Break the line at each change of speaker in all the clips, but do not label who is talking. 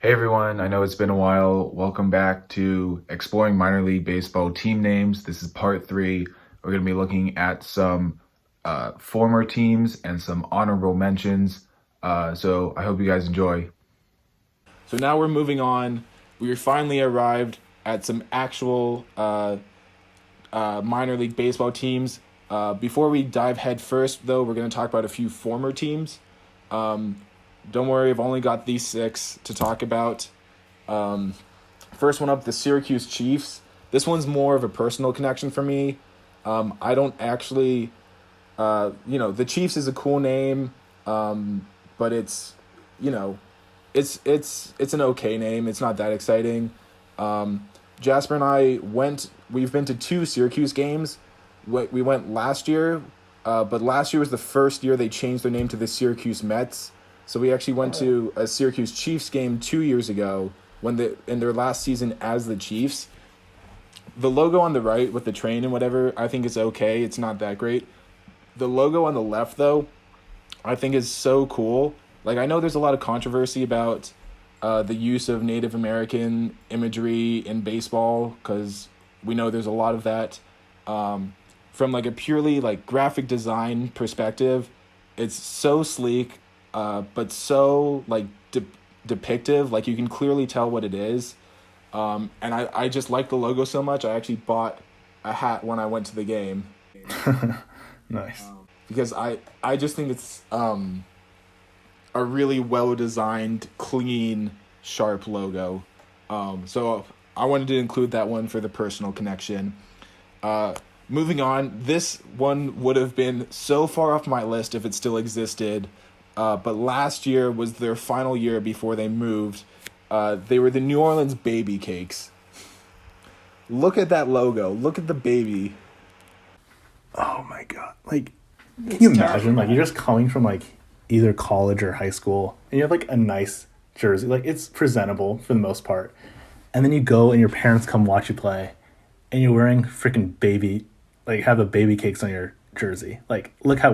Hey everyone, I know it's been a while. Welcome back to Exploring Minor League Baseball Team Names. This is part three. We're going to be looking at some former teams and some honorable mentions. So I hope you guys enjoy. So now we're moving on. We finally arrived at some actual minor league baseball teams. Before we dive head first, though, we're going to talk about a few former teams. Don't worry, I've only got these six to talk about. First one up, the Syracuse Chiefs. This one's more of a personal connection for me. I don't actually, the Chiefs is a cool name, but it's, you know, it's an okay name. It's not that exciting. Jasper and I we've been to two Syracuse games. We went last year, but last year was the first year they changed their name to the Syracuse Mets. So we actually went to a Syracuse Chiefs game 2 years ago in their last season as the Chiefs. The logo on the right with the train and whatever, I think is okay. It's not that great. The logo on the left, though, I think is so cool. Like, I know there's a lot of controversy about the use of Native American imagery in baseball because we know there's a lot of that. From like a purely like graphic design perspective, it's so sleek, but so like depictive. Like you can clearly tell what it is. And I just like the logo so much. I actually bought a hat when I went to the game.
Nice.
Because I just think it's a really well designed, clean, sharp logo. So I wanted to include that one for the personal connection. Moving on, this one would have been so far off my list if it still existed. But last year was their final year before they moved. They were the New Orleans Baby Cakes. Look at that logo. Look at the baby.
Oh my god. Like, can you imagine? Like, you're just coming from like either college or high school, and you have like a nice jersey. Like, it's presentable for the most part. And then you go and your parents come watch you play, and you're wearing freaking baby, like have the baby cakes on your jersey. Like, look how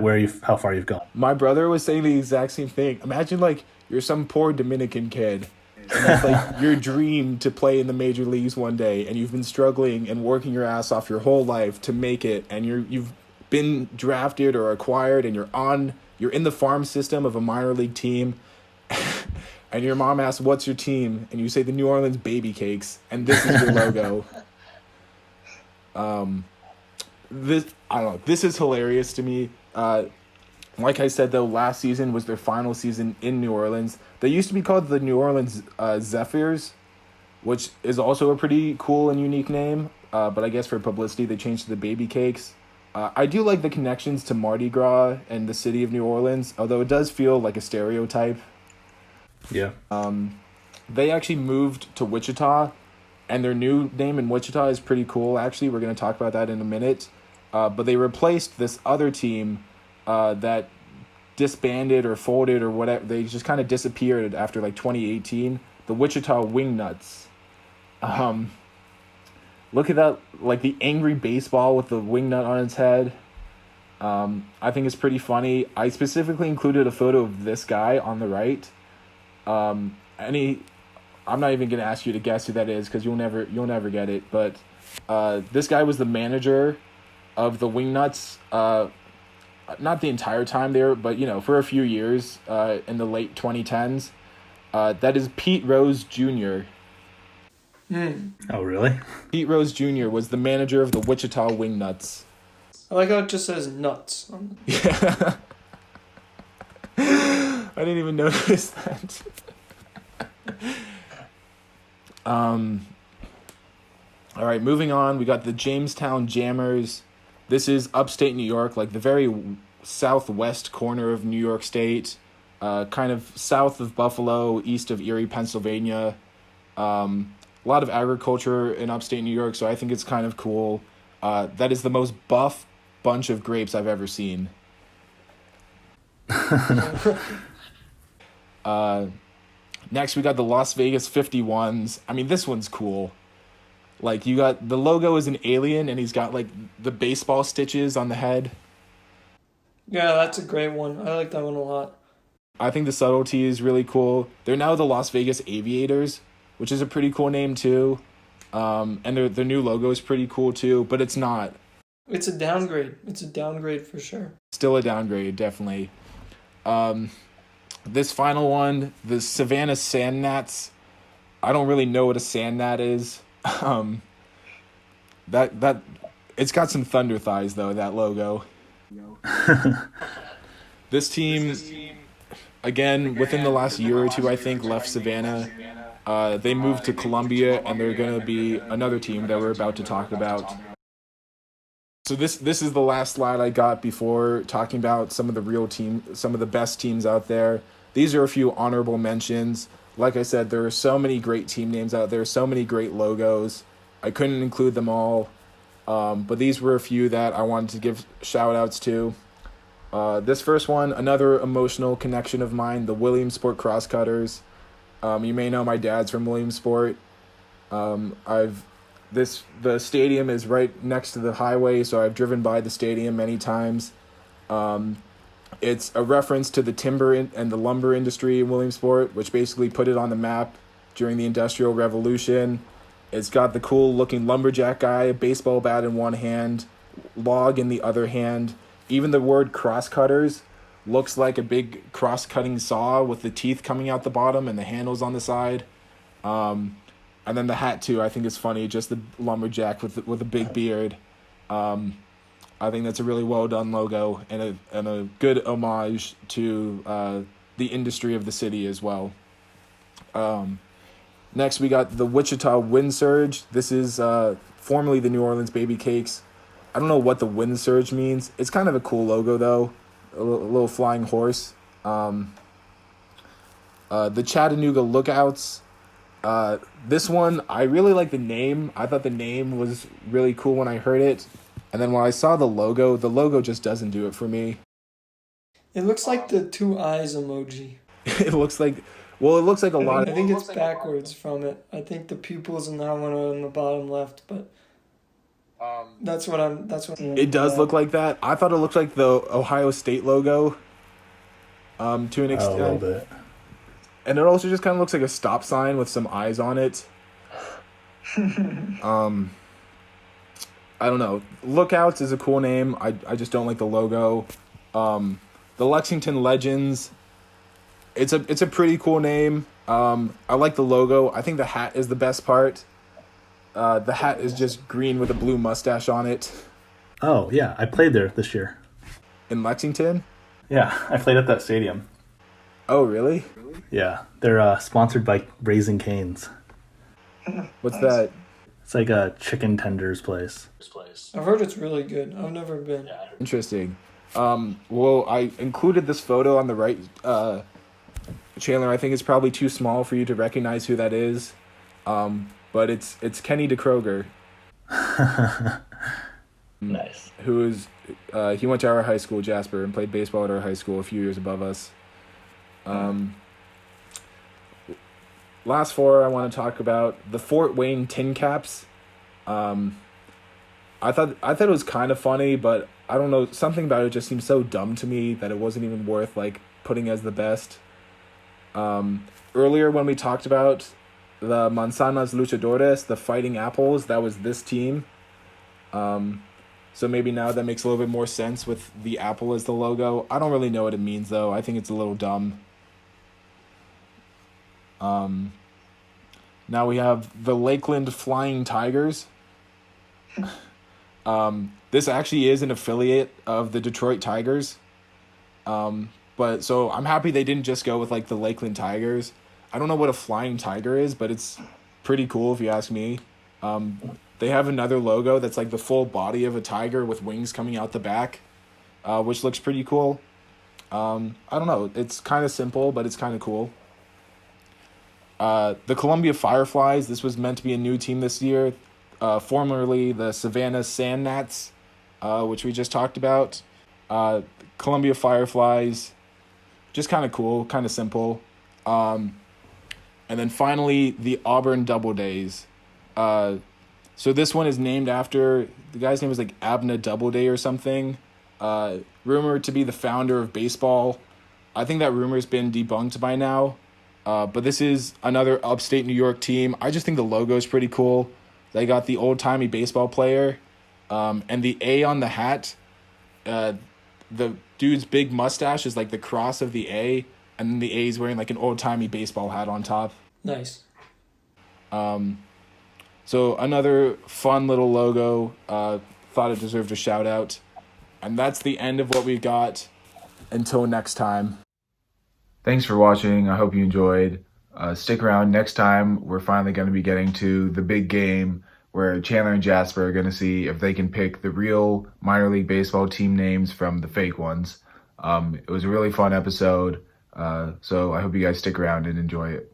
far you've gone.
My brother was saying the exact same thing. Imagine like you're some poor Dominican kid, and it's like your dream to play in the major leagues one day, and you've been struggling and working your ass off your whole life to make it, and you've been drafted or acquired, and you're in the farm system of a minor league team, and your mom asks, "What's your team?" and you say the New Orleans Baby Cakes, and this is your logo. This I don't know. This is hilarious to me. Like I said, though, last season was their final season in New Orleans. They used to be called the New Orleans Zephyrs, which is also a pretty cool and unique name. But I guess for publicity, they changed to the Baby Cakes. I do like the connections to Mardi Gras and the city of New Orleans, although it does feel like a stereotype.
Yeah.
They actually moved to Wichita, and their new name in Wichita is pretty cool, actually. We're going to talk about that in a minute. But they replaced this other team that disbanded or folded or whatever. They just kind of disappeared after like 2018. The Wichita Wingnuts. Look at that, like the angry baseball with the wingnut on its head. I think it's pretty funny. I specifically included a photo of this guy on the right. I'm not even gonna ask you to guess who that is because you'll never get it. But this guy was the manager of the Wingnuts. Not the entire time there, but for a few years in the late 2010s. That is Pete Rose Jr.
Oh, really?
Pete Rose Jr. was the manager of the Wichita Wingnuts.
I like how it just says nuts.
Yeah. I didn't even notice that. All right, moving on. We got the Jamestown Jammers. This is upstate New York, like the very southwest corner of New York State, kind of south of Buffalo, east of Erie, Pennsylvania. A lot of agriculture in upstate New York, so I think it's kind of cool. That is the most buff bunch of grapes I've ever seen. Next, we got the Las Vegas 51s. I mean, this one's cool. Like, you got the logo is an alien, and he's got like the baseball stitches on the head.
Yeah, that's a great one. I like that one a lot.
I think the subtlety is really cool. They're now the Las Vegas Aviators, which is a pretty cool name too. And their new logo is pretty cool too, but it's not.
It's a downgrade. It's a downgrade for sure.
Still a downgrade, definitely. This final one, the Savannah Sand Gnats. I don't really know what a sand gnat is. That it's got some thunder thighs though, that logo. This team, again, within the last year or two, I think, left Savannah. They moved to Columbia, and they're going to be another team that we're about to talk about. So this is the last slide I got before talking about some of the best teams out there. These are a few honorable mentions. Like I said, there are so many great team names out there, so many great logos. I couldn't include them all, but these were a few that I wanted to give shout-outs to. This first one, another emotional connection of mine, the Williamsport Crosscutters. You may know my dad's from Williamsport. The stadium is right next to the highway, so I've driven by the stadium many times. It's a reference to the timber and the lumber industry in Williamsport, which basically put it on the map during the Industrial Revolution. It's got the cool-looking lumberjack guy, a baseball bat in one hand, log in the other hand. Even the word crosscutters looks like a big cross-cutting saw with the teeth coming out the bottom and the handles on the side. And then the hat too, I think is funny. Just the lumberjack with a big beard. I think that's a really well done logo and a good homage to the industry of the city as well. Next, we got the Wichita Wind Surge. This is formerly the New Orleans Baby Cakes. I don't know what the Wind Surge means. It's kind of a cool logo though, a little flying horse. The Chattanooga Lookouts. This one, I really like the name. I thought the name was really cool when I heard it. And then when I saw the logo just doesn't do it for me.
It looks like the two eyes emoji.
It looks like a lot
I think it's backwards from it. I think the pupils in that one are on the bottom left, but that's what
it does look like that. I thought it looked like the Ohio State logo. To an extent.
A little bit.
And it also just kind of looks like a stop sign with some eyes on it. I don't know. Lookouts is a cool name. I just don't like the logo. The Lexington Legends. It's a pretty cool name. I like the logo. I think the hat is the best part. The hat is just green with a blue mustache on it.
Oh, yeah. I played there this year.
In Lexington?
Yeah, I played at that stadium.
Oh, really?
Yeah. They're sponsored by Raising Cane's.
What's that?
It's like a chicken tenders place.
I've heard it's really good. I've never been.
Interesting. Well, I included this photo on the right. Chandler, I think it's probably too small for you to recognize who that is. But it's Kenny DeKroger.
Nice.
Who is he went to our high school, Jasper, and played baseball at our high school a few years above us. Last four I want to talk about the Fort Wayne Tin Caps. I thought it was kind of funny, but I don't know, something about it just seemed so dumb to me that it wasn't even worth like putting as the best. Earlier when we talked about the Manzanas Luchadores, the Fighting Apples, that was this team. So maybe now that makes a little bit more sense with the apple as the logo. I don't really know what it means though. I think it's a little dumb. Now we have the Lakeland Flying Tigers. This actually is an affiliate of the Detroit Tigers. But so I'm happy they didn't just go with like the Lakeland Tigers. I don't know what a flying tiger is, but it's pretty cool if you ask me. They have another logo that's like the full body of a tiger with wings coming out the back, which looks pretty cool. I don't know. It's kind of simple, but it's kind of cool. The Columbia Fireflies, this was meant to be a new team this year. Formerly the Savannah Sand Gnats, which we just talked about. Columbia Fireflies, just kind of cool, kind of simple. And then finally, the Auburn Doubledays. So this one is named after, the guy's name was like Abner Doubleday or something. Rumored to be the founder of baseball. I think that rumor's been debunked by now. But this is another upstate New York team. I just think the logo is pretty cool. They got the old-timey baseball player, and the A on the hat. The dude's big mustache is like the cross of the A, and then the A is wearing like an old-timey baseball hat on top.
Nice.
So another fun little logo. Thought it deserved a shout out. And that's the end of what we got. Until next time. Thanks for watching. I hope you enjoyed. Stick around. Next time, we're finally going to be getting to the big game where Chandler and Jasper are going to see if they can pick the real minor league baseball team names from the fake ones. It was a really fun episode. So I hope you guys stick around and enjoy it.